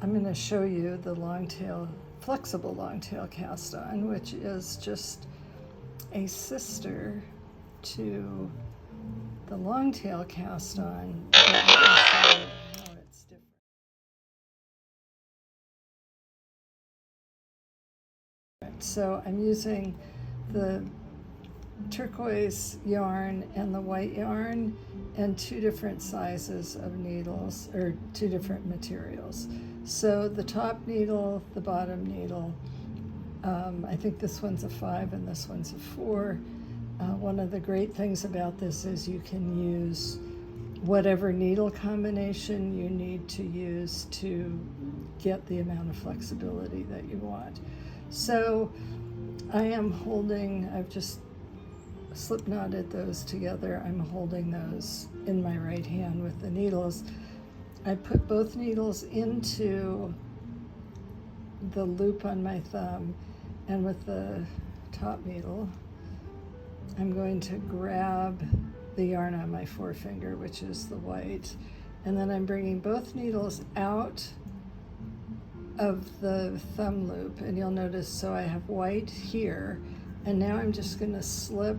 I'm going to show you the flexible long tail cast on, which is just a sister to the long tail cast on, but you can see how it's different. So I'm using the turquoise yarn and the white yarn and two different sizes of needles, or two different materials. So the top needle, the bottom needle, I think this one's a 5 and this one's a 4. One of the great things about this is you can use whatever needle combination you need to use to get the amount of flexibility that you want. So I've just slip knotted those together. I'm holding those in my right hand with the needles. I put both needles into the loop on my thumb, and with the top needle, I'm going to grab the yarn on my forefinger, which is the white, and then I'm bringing both needles out of the thumb loop, and you'll notice, so I have white here, and now I'm just going to slip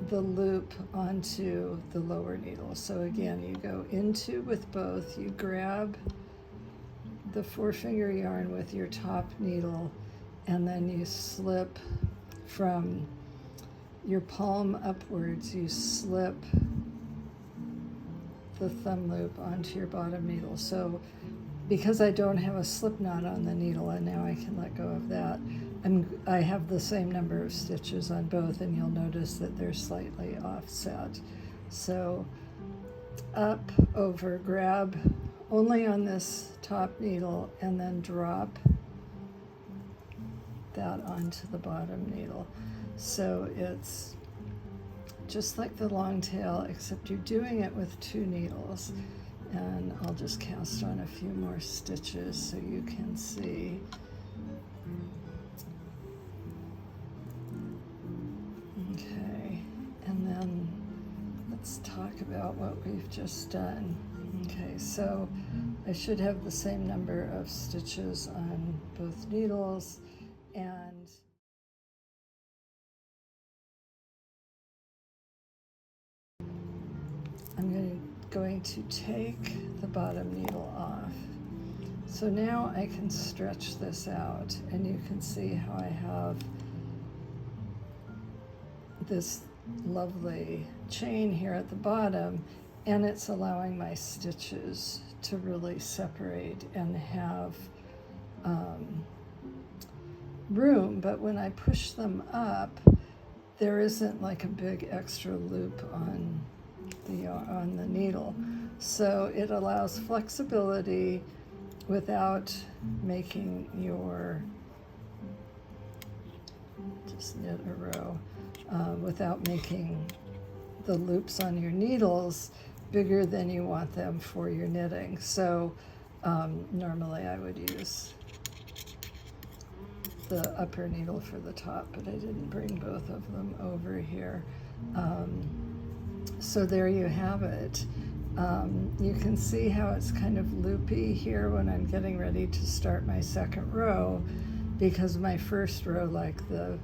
the loop onto the lower needle. So again, you go into with both, you grab the forefinger yarn with your top needle, and then you slip from your palm upwards, you slip the thumb loop onto your bottom needle. So because I don't have a slip knot on the needle, and now I can let go of that, I have the same number of stitches on both, and you'll notice that they're slightly offset. So up, over, grab only on this top needle, and then drop that onto the bottom needle. So it's just like the long tail, except you're doing it with 2 needles. And I'll just cast on a few more stitches so you can see. Okay, and then let's talk about what we've just done. Okay, so I should have the same number of stitches on both needles, and I'm going to take the bottom needle off. So now I can stretch this out, and you can see how I have this lovely chain here at the bottom, and it's allowing my stitches to really separate and have room. But when I push them up, there isn't like a big extra loop on the needle. So it allows flexibility without making your, just knit a row, without making the loops on your needles bigger than you want them for your knitting. So normally I would use the upper needle for the top, but I didn't bring both of them over here. So there you have it. You can see how it's kind of loopy here when I'm getting ready to start my second row, because my first row, like the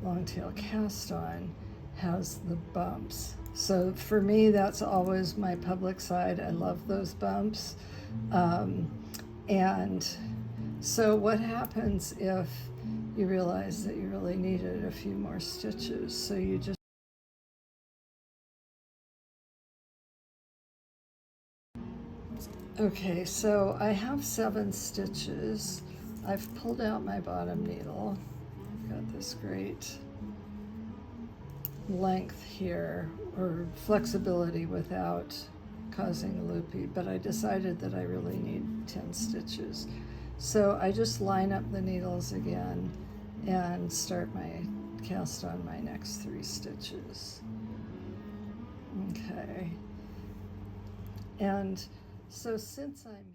long tail cast on, has the bumps. So for me, that's always my public side. I love those bumps. And so what happens if you realize that you really needed a few more stitches? So you just Okay, so I have 7 stitches. I've pulled out my bottom needle. I've got this great length here, or flexibility without causing loopy, but I decided that I really need 10 stitches. So I just line up the needles again and start my cast on my next 3 stitches. Okay. And so since I'm